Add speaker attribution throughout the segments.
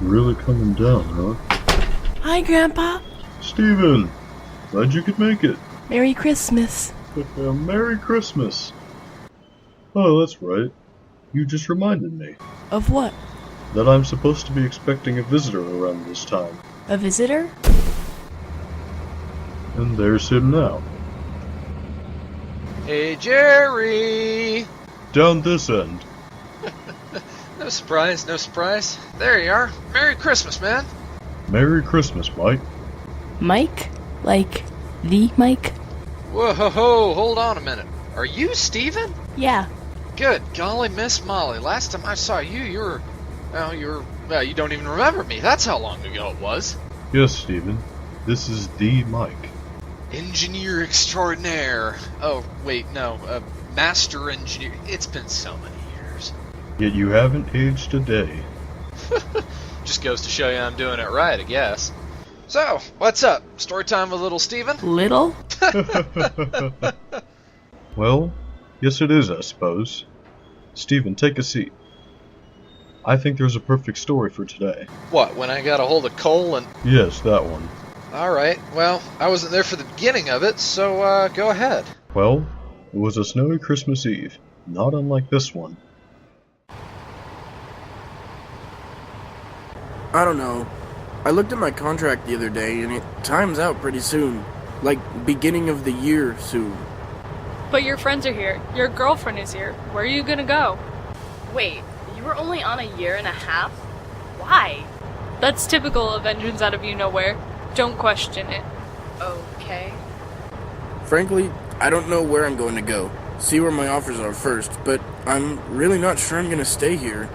Speaker 1: Really coming down, huh?
Speaker 2: Hi, Grandpa.
Speaker 1: Steven! Glad you could make it.
Speaker 2: Merry Christmas.
Speaker 1: Merry Christmas. Oh, that's right. You just reminded me
Speaker 2: Of what?
Speaker 1: that I'm supposed to be expecting a visitor around this time.
Speaker 2: A visitor?
Speaker 1: And there's him now.
Speaker 3: Hey, Jerry!
Speaker 1: Down this end.
Speaker 3: No surprise, no surprise. There you are. Merry Christmas, man.
Speaker 1: Merry Christmas, Mike.
Speaker 2: Mike? Like, the Mike?
Speaker 3: Whoa, ho, ho, hold on a minute. Are you Steven?
Speaker 2: Yeah.
Speaker 3: Good golly, Miss Molly. Last time I saw you, you don't even remember me. That's how long ago it was.
Speaker 1: Yes, Steven. This is the Mike.
Speaker 3: Engineer extraordinaire. Oh, wait, no. Master engineer. It's been so many years.
Speaker 1: Yet you haven't aged a day.
Speaker 3: Just goes to show you I'm doing it right, I guess. So, what's up? Story time with little Steven?
Speaker 2: Little?
Speaker 1: Well, yes it is, I suppose. Steven, take a seat. I think there's a perfect story for today.
Speaker 3: What, when I got a hold of Cole and...
Speaker 1: Yes, that one.
Speaker 3: Alright, well, I wasn't there for the beginning of it, so, go ahead.
Speaker 1: Well, it was a snowy Christmas Eve, not unlike this one.
Speaker 4: I don't know. I looked at my contract the other day and it times out pretty soon. Like, beginning of the year soon.
Speaker 5: But your friends are here. Your girlfriend is here. Where are you gonna go?
Speaker 6: Wait, you were only on a year and a half? Why?
Speaker 5: That's typical of engines out of you-nowhere. Don't question it.
Speaker 6: Okay.
Speaker 4: Frankly, I don't know where I'm going to go. See where my offers are first, but I'm really not sure I'm gonna stay here.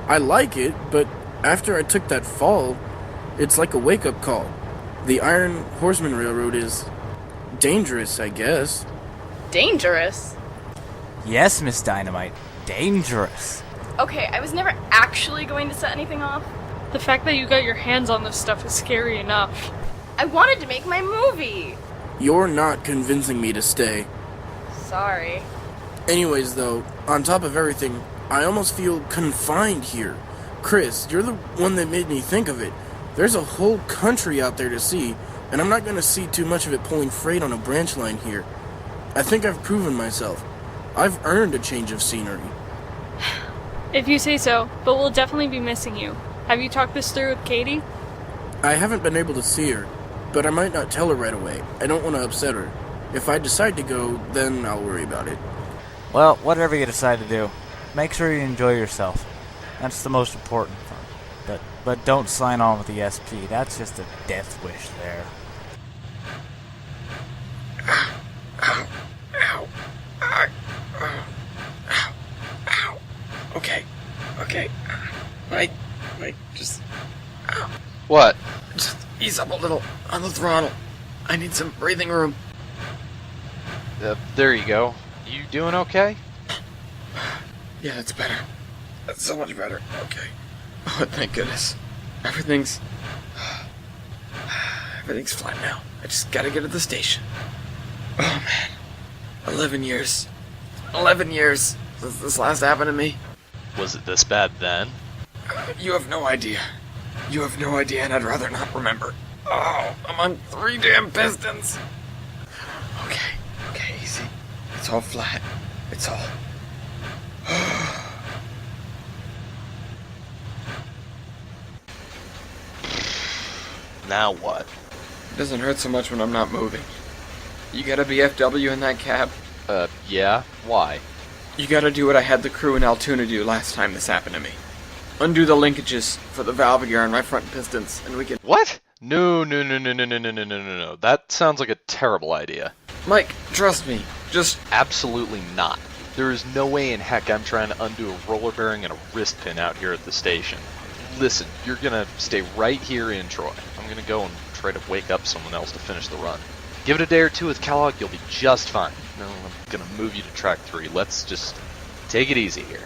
Speaker 4: I like it, but after I took that fall, it's like a wake-up call. The Iron Horseman Railroad is dangerous, I guess.
Speaker 6: Dangerous?
Speaker 7: Yes, Miss Dynamite. Dangerous.
Speaker 6: Okay, I was never actually going to set anything off.
Speaker 5: The fact that you got your hands on this stuff is scary enough.
Speaker 6: I wanted to make my movie!
Speaker 4: You're not convincing me to stay.
Speaker 6: Sorry.
Speaker 4: Anyways, though, on top of everything, I almost feel confined here. Chris, you're the one that made me think of it. There's a whole country out there to see, and I'm not going to see too much of it pulling freight on a branch line here. I think I've proven myself. I've earned a change of scenery.
Speaker 5: If you say so, but we'll definitely be missing you. Have you talked this through with Katie?
Speaker 4: I haven't been able to see her, but I might not tell her right away. I don't want to upset her. If I decide to go, then I'll worry about it.
Speaker 7: Well, whatever you decide to do, make sure you enjoy yourself. That's the most important part. But don't sign on with the SP. That's just a death wish there.
Speaker 4: Ow. Ow. Ow. Ow. Ow. Okay. Mike, just... Ow.
Speaker 3: What?
Speaker 4: Just ease up a little on the throttle. I need some breathing room.
Speaker 3: There you go. You doing okay?
Speaker 4: Yeah, that's better. That's so much better. Okay. Oh, thank goodness. Everything's fine now. I just gotta get to the station. Oh, man. 11 years. 11 years since this last happened to me.
Speaker 3: Was it this bad then?
Speaker 4: You have no idea. You have no idea, and I'd rather not remember. Oh, I'm on 3 damn pistons. Okay, easy. It's all flat. It's all...
Speaker 3: Now what?
Speaker 4: It doesn't hurt so much when I'm not moving. You got a BFW in that cab?
Speaker 3: Yeah? Why?
Speaker 4: You gotta do what I had the crew in Altoona do last time this happened to me. Undo the linkages for the valve gear on my front pistons, and we can...
Speaker 3: What? No. That sounds like a terrible idea.
Speaker 4: Mike, trust me. Just...
Speaker 3: Absolutely not. There is no way in heck I'm trying to undo a roller bearing and a wrist pin out here at the station. Listen, you're gonna stay right here in Troy. I'm gonna go and try to wake up someone else to finish the run. Give it a day or two with Kellogg, you'll be just fine. No, I'm gonna move you to track 3. Let's just take it easy here.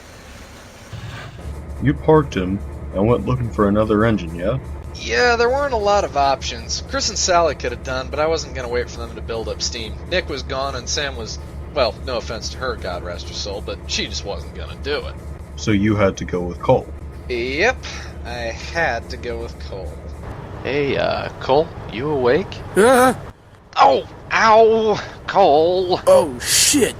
Speaker 1: You parked him and went looking for another engine, yeah?
Speaker 3: Yeah, there weren't a lot of options. Chris and Sally could have done, but I wasn't gonna wait for them to build up steam. Nick was gone and Sam was, well, no offense to her, God rest her soul, but she just wasn't gonna do it.
Speaker 1: So you had to go with Cole.
Speaker 3: Yep.
Speaker 8: I had to go with Cole.
Speaker 3: Hey, Cole, you awake?
Speaker 4: Ah!
Speaker 3: Oh, ow, Cole.
Speaker 4: Oh, shit!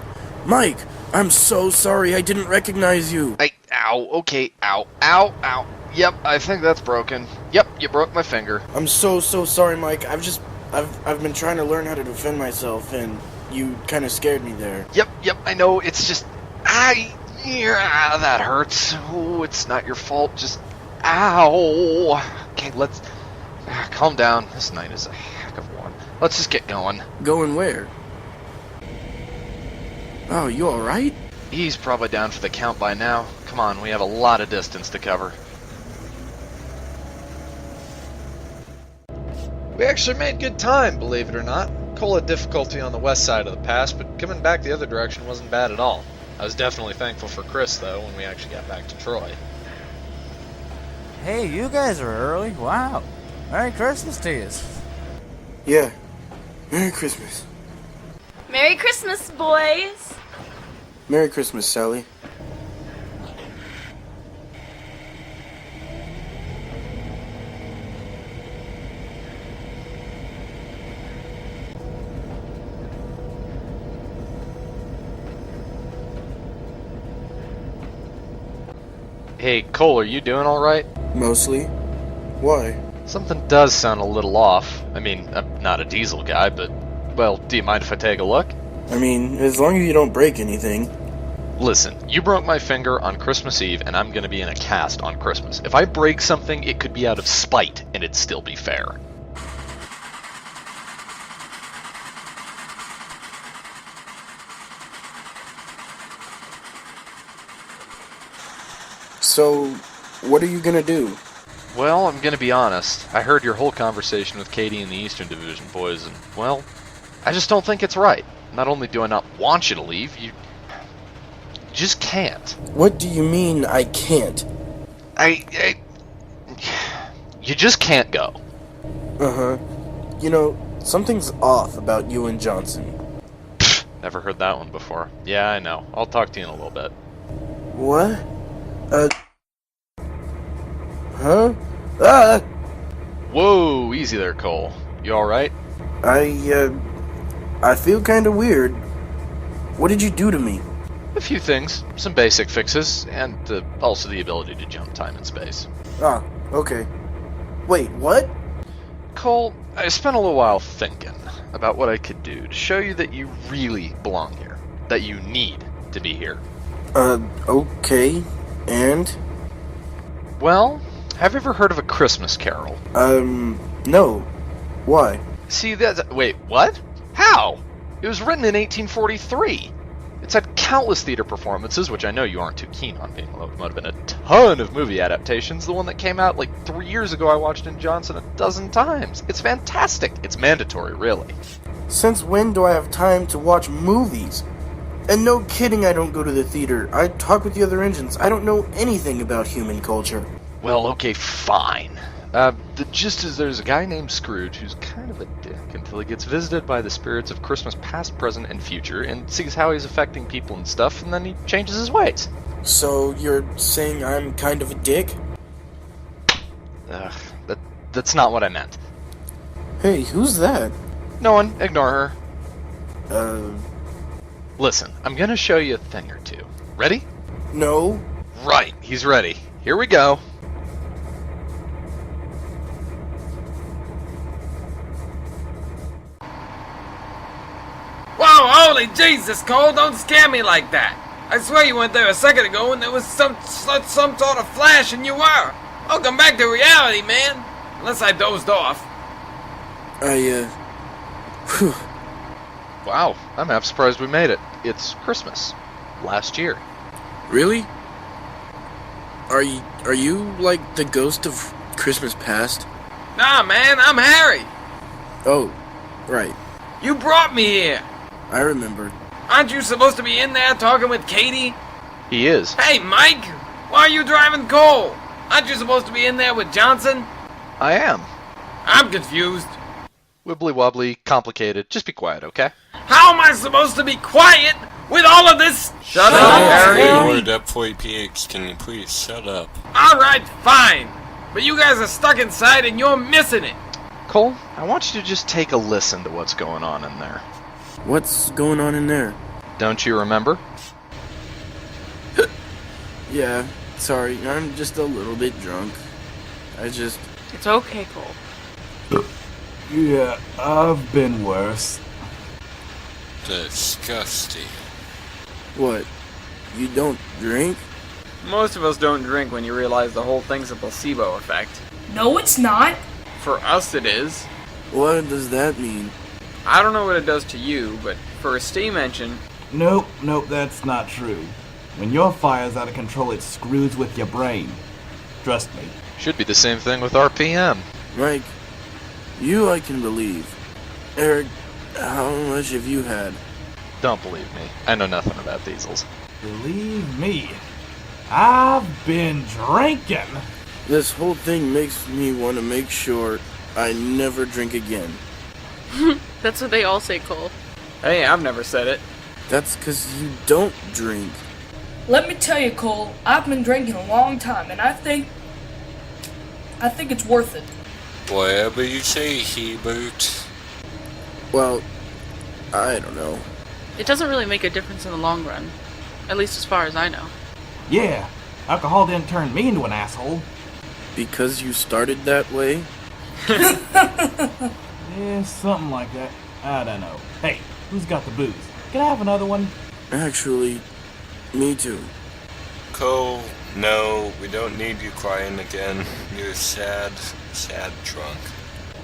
Speaker 4: Mike, I'm so sorry I didn't recognize you.
Speaker 3: Ow, okay, ow, ow, ow. Yep, I think that's broken. Yep, you broke my finger.
Speaker 4: I'm so sorry, Mike. I've been trying to learn how to defend myself, and you kind of scared me there.
Speaker 3: Yep, I know, it's just, that hurts. Oh, it's not your fault, just, ow. Okay, let's, calm down. This night is a heck of one. Let's just get going.
Speaker 4: Going where? Oh, you alright?
Speaker 3: He's probably down for the count by now. Come on, we have a lot of distance to cover.
Speaker 8: We actually made good time, believe it or not. Cole had difficulty on the west side of the pass, but coming back the other direction wasn't bad at all. I was definitely thankful for Chris, though, when we actually got back to Troy.
Speaker 7: Hey, you guys are early. Wow. Merry Christmas to you.
Speaker 4: Yeah. Merry Christmas.
Speaker 6: Merry Christmas, boys!
Speaker 4: Merry Christmas, Sally.
Speaker 3: Hey, Cole, are you doing alright?
Speaker 4: Mostly. Why?
Speaker 3: Something does sound a little off. I mean, I'm not a diesel guy, but, well, do you mind if I take a look?
Speaker 4: I mean, as long as you don't break anything.
Speaker 3: Listen, you broke my finger on Christmas Eve, and I'm gonna be in a cast on Christmas. If I break something, it could be out of spite, and it'd still be fair.
Speaker 4: So, what are you gonna do?
Speaker 3: Well, I'm gonna be honest. I heard your whole conversation with Katie and the Eastern Division boys, and, well, I just don't think it's right. Not only do I not want you to leave, you just can't.
Speaker 4: What do you mean, I can't?
Speaker 3: You just can't go.
Speaker 4: Uh-huh. You know, something's off about you and Johnson.
Speaker 3: Never heard that one before. Yeah, I know. I'll talk to you in a little bit.
Speaker 4: What? Huh? Ah!
Speaker 3: Whoa, easy there, Cole. You alright?
Speaker 4: I feel kinda weird. What did you do to me?
Speaker 3: A few things. Some basic fixes, and also the ability to jump time and space.
Speaker 4: Ah, okay. Wait, what?
Speaker 3: Cole, I spent a little while thinking about what I could do to show you that you really belong here. That you need to be here.
Speaker 4: Okay. And?
Speaker 3: Well, have you ever heard of A Christmas Carol?
Speaker 4: No. Why?
Speaker 3: See, wait, what? How? It was written in 1843. It's had countless theater performances, which I know you aren't too keen on being locomotive, and a ton of movie adaptations. The one that came out like 3 years ago I watched in Johnson a dozen times. It's fantastic. It's mandatory, really.
Speaker 4: Since when do I have time to watch movies? And no kidding, I don't go to the theater. I talk with the other engines. I don't know anything about human culture.
Speaker 3: Well, okay, fine. The gist is there's a guy named Scrooge who's kind of a dick until he gets visited by the spirits of Christmas past, present, and future and sees how he's affecting people and stuff, and then he changes his ways.
Speaker 4: So you're saying I'm kind of a dick?
Speaker 3: That's not what I meant.
Speaker 4: Hey, who's that?
Speaker 3: No one, ignore her. Listen, I'm gonna show you a thing or two. Ready?
Speaker 4: No.
Speaker 3: Right, he's ready. Here we go.
Speaker 9: Whoa, holy Jesus, Cole, don't scare me like that. I swear you went there a second ago and there was some sort of flash and you were. Welcome back to reality, man. Unless I dozed off.
Speaker 4: Whew.
Speaker 3: Wow, I'm half surprised we made it. It's Christmas. Last year.
Speaker 4: Really? Are you like the ghost of Christmas past?
Speaker 9: Nah, man, I'm Harry.
Speaker 4: Oh, right.
Speaker 9: You brought me here.
Speaker 4: I remember.
Speaker 9: Aren't you supposed to be in there talking with Katie?
Speaker 3: He is.
Speaker 9: Hey, Mike, why are you driving Cole? Aren't you supposed to be in there with Johnson?
Speaker 3: I am.
Speaker 9: I'm confused.
Speaker 3: Wibbly wobbly, complicated. Just be quiet, okay?
Speaker 9: How am I supposed to be quiet with all of this? Shut up, Harry.
Speaker 10: Lord, that boy PX, can you please shut up?
Speaker 9: Alright, fine. But you guys are stuck inside and you're missing it.
Speaker 3: Cole, I want you to just take a listen to what's going on in there.
Speaker 4: What's going on in there?
Speaker 3: Don't you remember?
Speaker 4: Yeah, sorry, I'm just a little bit drunk.
Speaker 5: It's okay, Cole.
Speaker 10: Yeah, I've been worse.
Speaker 11: Disgusting.
Speaker 4: What? You don't drink?
Speaker 12: Most of us don't drink when you realize the whole thing's a placebo effect.
Speaker 2: No, it's not.
Speaker 12: For us it is.
Speaker 4: What does that mean?
Speaker 12: I don't know what it does to you, but for a steam engine...
Speaker 10: Nope, that's not true. When your fire's out of control, it screws with your brain. Trust me.
Speaker 3: Should be the same thing with RPM.
Speaker 4: Mike, you I can believe. Eric, how much have you had?
Speaker 3: Don't believe me. I know nothing about diesels.
Speaker 10: Believe me, I've been drinking.
Speaker 4: This whole thing makes me want to make sure I never drink again.
Speaker 5: That's what they all say, Cole.
Speaker 12: Hey, I've never said it.
Speaker 4: That's 'cause you don't drink.
Speaker 2: Let me tell you, Cole, I've been drinking a long time, and I think it's worth it.
Speaker 11: Whatever you say, Hebert.
Speaker 4: Well, I don't know.
Speaker 5: It doesn't really make a difference in the long run. At least as far as I know.
Speaker 10: Yeah, alcohol didn't turn me into an asshole.
Speaker 4: Because you started that way?
Speaker 10: Yeah, something like that. I don't know. Hey, who's got the booze? Can I have another one?
Speaker 4: Actually, me too.
Speaker 11: Cole, no, we don't need you crying again. You're sad drunk.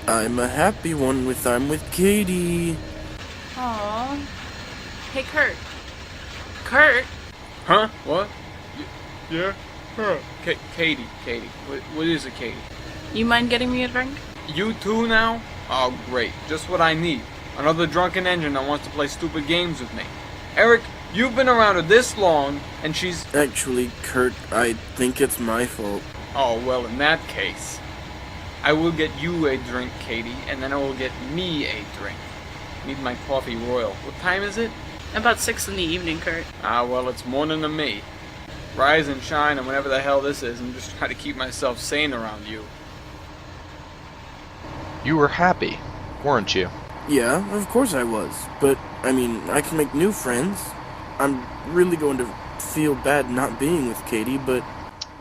Speaker 4: I'm a happy one I'm with Katie.
Speaker 5: Aww. Hey, Kurt. Kurt?
Speaker 12: Huh? What? Yeah? Huh. Katie. What is it, Katie?
Speaker 5: You mind getting me a drink?
Speaker 12: You too now? Oh, great. Just what I need. Another drunken engine that wants to play stupid games with me. Eric, you've been around her this long, and she's...
Speaker 4: Actually, Kurt, I think it's my fault.
Speaker 12: Oh, well, in that case, I will get you a drink, Katie, and then I will get me a drink. Need my coffee royal. What time is it?
Speaker 5: About 6 in the evening, Kurt.
Speaker 12: Ah, well, it's morning to me. Rise and shine, and whatever the hell this is, I'm just trying to keep myself sane around you.
Speaker 3: You were happy, weren't you?
Speaker 4: Yeah, of course I was. But, I mean, I can make new friends. I'm really going to feel bad not being with Katie, but...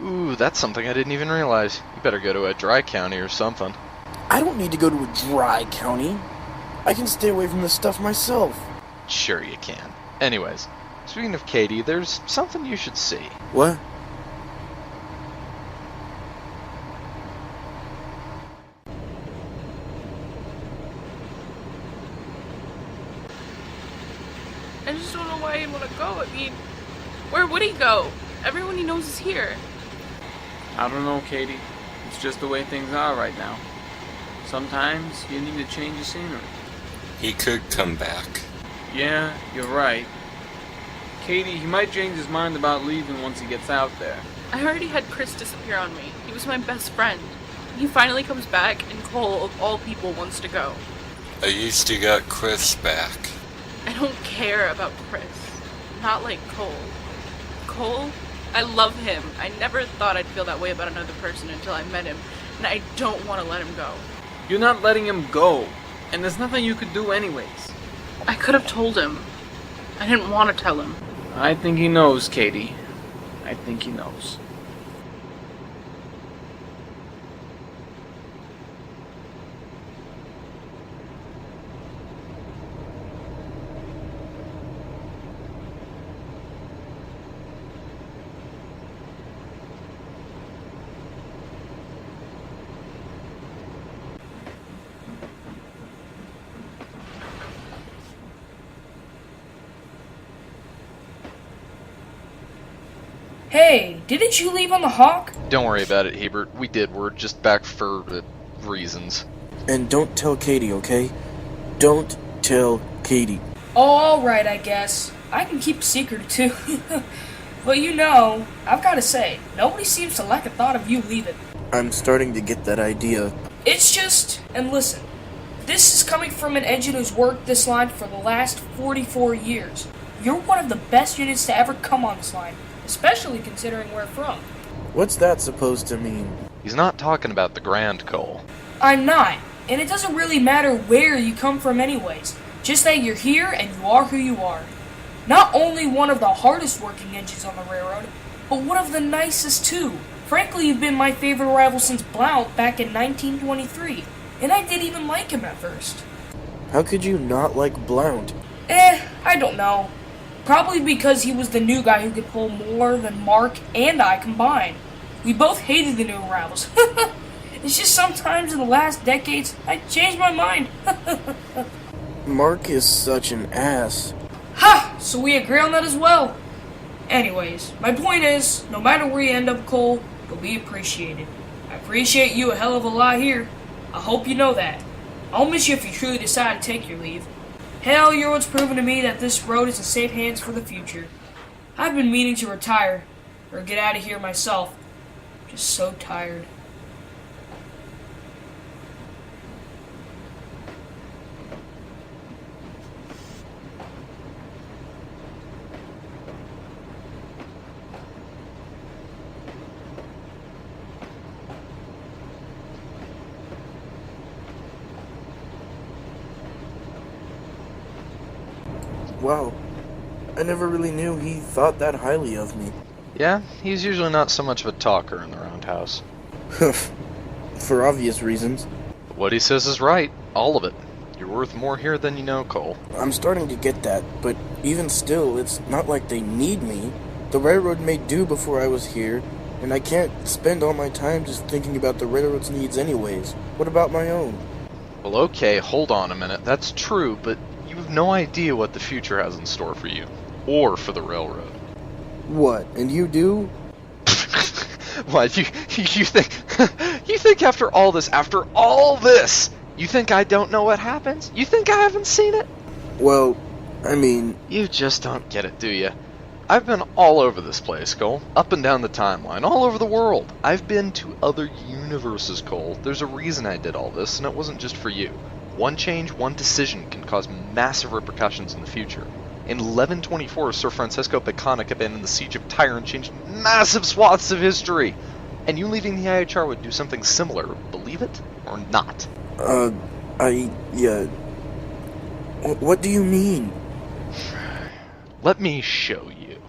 Speaker 3: Ooh, that's something I didn't even realize. You better go to a dry county or something.
Speaker 4: I don't need to go to a dry county. I can stay away from this stuff myself.
Speaker 3: Sure you can. Anyways, speaking of Katie, there's something you should see.
Speaker 4: What?
Speaker 5: I just don't know why he'd want to go. I mean, where would he go? Everyone he knows is here.
Speaker 12: I don't know, Katie. It's just the way things are right now. Sometimes you need to change the scenery.
Speaker 11: He could come back.
Speaker 12: Yeah, you're right. Katie, he might change his mind about leaving once he gets out there.
Speaker 5: I already had Chris disappear on me. He was my best friend. He finally comes back, and Cole, of all people, wants to go.
Speaker 11: At least you got Chris back.
Speaker 5: I don't care about Chris. Not like Cole. Cole? I love him. I never thought I'd feel that way about another person until I met him, and I don't want to let him go.
Speaker 12: You're not letting him go, and there's nothing you could do anyways.
Speaker 5: I could have told him. I didn't want to tell him.
Speaker 12: I think he knows, Katie. I think he knows.
Speaker 2: Hey, didn't you leave on the Hawk?
Speaker 3: Don't worry about it, Hebert. We did. We're just back for reasons.
Speaker 4: And don't tell Katie, okay? Don't tell Katie.
Speaker 2: Alright, I guess. I can keep a secret too. But you know, I've got to say, nobody seems to like the thought of you leaving.
Speaker 4: I'm starting to get that idea.
Speaker 2: It's just, and listen, this is coming from an engine who's worked this line for the last 44 years. You're one of the best units to ever come on this line, especially considering where from.
Speaker 4: What's that supposed to mean?
Speaker 3: He's not talking about the Grand, Cole.
Speaker 2: I'm not. And it doesn't really matter where you come from anyways. Just that you're here and you are who you are. Not only one of the hardest working engines on the railroad, but one of the nicest too. Frankly, you've been my favorite rival since Blount back in 1923. And I didn't even like him at first.
Speaker 4: How could you not like Blount?
Speaker 2: I don't know. Probably because he was the new guy who could pull more than Mark and I combined. We both hated the new arrivals. It's just sometimes in the last decades, I changed my mind.
Speaker 4: Mark is such an ass.
Speaker 2: Ha! So we agree on that as well. Anyways, my point is, no matter where you end up, Cole, you'll be appreciated. I appreciate you a hell of a lot here. I hope you know that. I'll miss you if you truly decide to take your leave. Hell, you're what's proven to me that this road is in safe hands for the future. I've been meaning to retire, or get out of here myself. Just so tired.
Speaker 4: Wow, I never really knew he thought that highly of me.
Speaker 3: Yeah, he's usually not so much of a talker in the roundhouse.
Speaker 4: For obvious reasons.
Speaker 3: What he says is right, all of it. You're worth more here than you know, Cole.
Speaker 4: I'm starting to get that, but even still, it's not like they need me. The railroad made do before I was here, and I can't spend all my time just thinking about the railroad's needs anyways. What about my own?
Speaker 3: Well, okay, hold on a minute. That's true, but you have no idea what the future has in store for you. Or for the railroad.
Speaker 4: What, and you do?
Speaker 3: What, you think... you think after all this, you think I don't know what happens? You think I haven't seen it?
Speaker 4: Well, I mean...
Speaker 3: You just don't get it, do you? I've been all over this place, Cole. Up and down the timeline, all over the world. I've been to other universes, Cole. There's a reason I did all this, and it wasn't just for you. One change, one decision can cause massive repercussions in the future. In 1124, Sir Francisco Baconic abandoned the siege of Tyre and changed massive swaths of history. And you leaving the IHR would do something similar, believe it or not?
Speaker 4: What do you mean?
Speaker 3: Let me show you.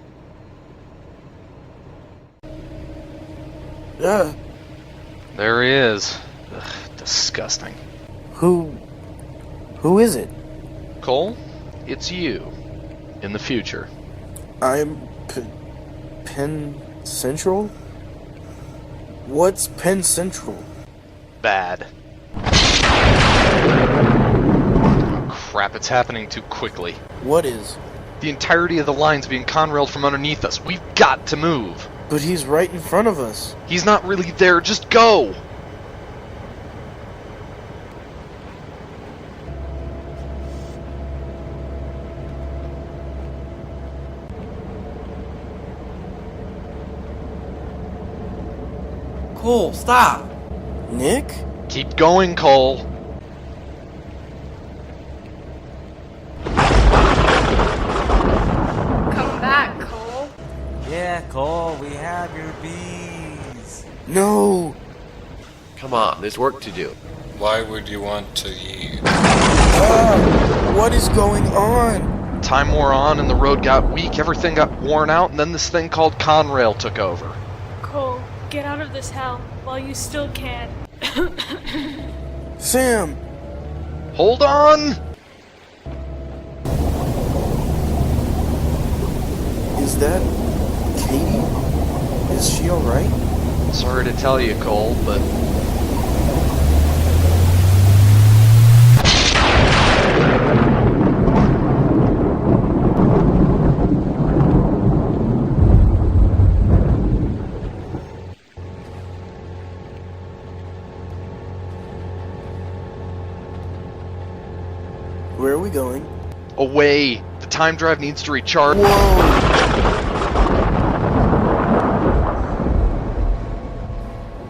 Speaker 3: There he is. Ugh, disgusting.
Speaker 4: Who is it?
Speaker 3: Cole, it's you. In the future.
Speaker 4: I'm Penn Central? What's Penn Central?
Speaker 3: Bad. Oh, crap, it's happening too quickly.
Speaker 4: What is?
Speaker 3: The entirety of the line's being conrailed from underneath us. We've got to move.
Speaker 4: But he's right in front of us.
Speaker 3: He's not really there. Just go.
Speaker 12: Cole, stop!
Speaker 4: Nick?
Speaker 3: Keep going, Cole.
Speaker 6: Come back, Cole.
Speaker 7: Yeah, Cole, we have your bees.
Speaker 4: No!
Speaker 13: Come on, there's work to do.
Speaker 11: Why would you want to leave?
Speaker 4: What is going on?
Speaker 3: Time wore on and the road got weak, everything got worn out, and then this thing called Conrail took over.
Speaker 14: Cole, get out of this hell while you still can.
Speaker 4: Sam!
Speaker 3: Hold on!
Speaker 4: Is that Katie? Is she alright?
Speaker 3: Sorry to tell you, Cole, but...
Speaker 4: Where are we going?
Speaker 3: Away! The time drive needs to recharge.
Speaker 4: Whoa!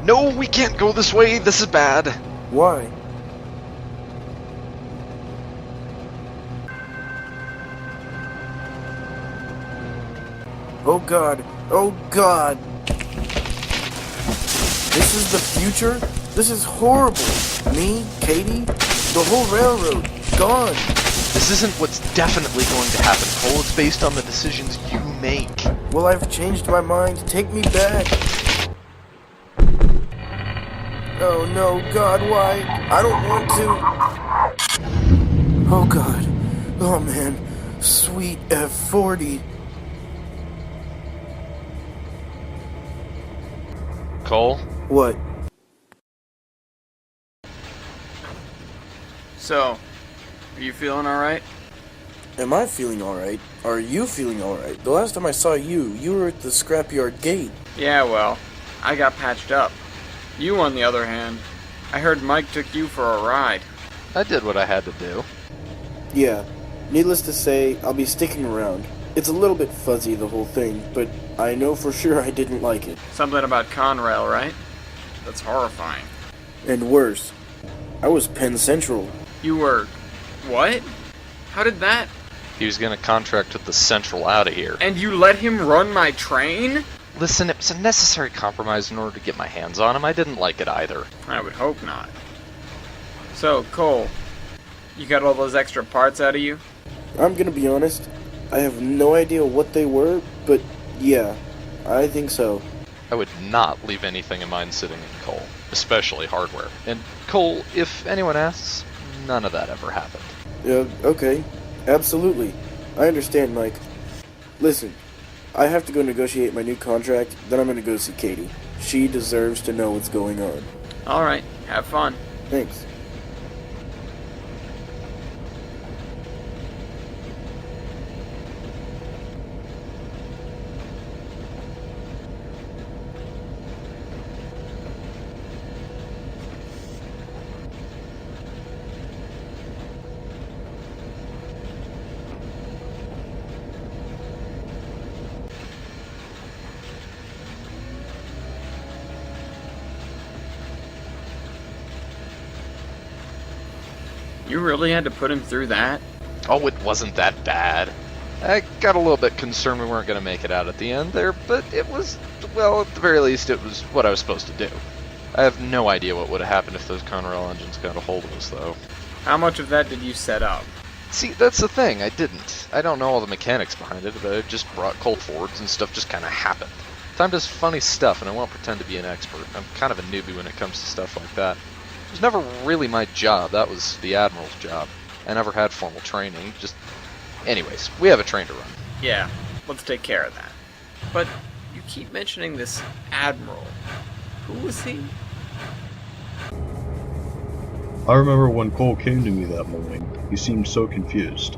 Speaker 3: No, we can't go this way. This is bad.
Speaker 4: Why? Oh God! Oh God! This is the future? This is horrible. Me, Katie, the whole railroad, gone.
Speaker 3: This isn't what's definitely going to happen, Cole. It's based on the decisions you make.
Speaker 4: Well, I've changed my mind. Take me back. Oh no, God, why? I don't want to. Oh God. Oh man. Sweet F40.
Speaker 3: Cole?
Speaker 4: What?
Speaker 12: So, are you feeling alright?
Speaker 4: Am I feeling alright? Are you feeling alright? The last time I saw you, you were at the scrapyard gate.
Speaker 12: Yeah, well, I got patched up. You, on the other hand, I heard Mike took you for a ride.
Speaker 3: I did what I had to do.
Speaker 4: Yeah. Needless to say, I'll be sticking around. It's a little bit fuzzy, the whole thing, but I know for sure I didn't like it.
Speaker 12: Something about Conrail, right? That's horrifying.
Speaker 4: And worse, I was Penn Central.
Speaker 12: You were... what? How did that...
Speaker 3: He was going to contract with the Central out of here.
Speaker 12: And you let him run my train?
Speaker 3: Listen, it was a necessary compromise in order to get my hands on him. I didn't like it either.
Speaker 12: I would hope not. So, Cole, you got all those extra parts out of you?
Speaker 4: I'm gonna be honest, I have no idea what they were, but yeah, I think so.
Speaker 3: I would not leave anything of mine sitting in Cole, especially hardware. And Cole, if anyone asks, none of that ever happened.
Speaker 4: Okay. Absolutely. I understand, Mike. Listen, I have to go negotiate my new contract, then I'm gonna go see Katie. She deserves to know what's going on.
Speaker 12: Alright, have fun.
Speaker 4: Thanks.
Speaker 12: You really had to put him through that?
Speaker 3: Oh, it wasn't that bad. I got a little bit concerned we weren't going to make it out at the end there, but it was, well, at the very least, it was what I was supposed to do. I have no idea what would have happened if those Conrail engines got a hold of us, though.
Speaker 12: How much of that did you set up?
Speaker 3: See, that's the thing, I didn't. I don't know all the mechanics behind it, but I just brought cold forwards and stuff just kind of happened. Time does funny stuff, and I won't pretend to be an expert. I'm kind of a newbie when it comes to stuff like that. It was never really my job, that was the Admiral's job. I never had formal training, just... Anyways, we have a train to run.
Speaker 12: Yeah, let's take care of that. But you keep mentioning this Admiral. Who was he?
Speaker 1: I remember when Cole came to me that morning, he seemed so confused.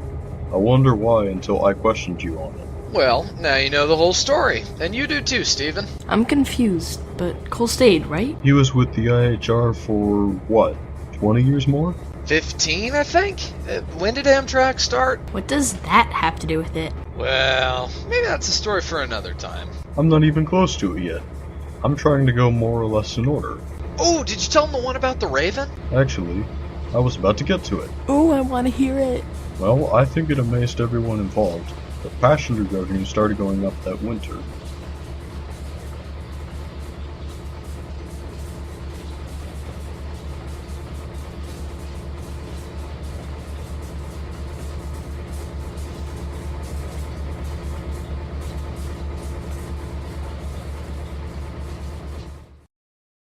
Speaker 1: I wonder why until I questioned you on it.
Speaker 8: Well, now you know the whole story. And you do too, Steven.
Speaker 2: I'm confused, but Cole stayed, right?
Speaker 1: He was with the IHR for, what, 20 years more?
Speaker 8: 15, I think? When did Amtrak start?
Speaker 2: What does that have to do with it?
Speaker 8: Well, maybe that's a story for another time.
Speaker 1: I'm not even close to it yet. I'm trying to go more or less in order.
Speaker 8: Oh, did you tell him the one about the Raven?
Speaker 1: Actually, I was about to get to it.
Speaker 2: Oh, I want to hear it.
Speaker 1: Well, I think it amazed everyone involved. The passenger revenue started going up that winter,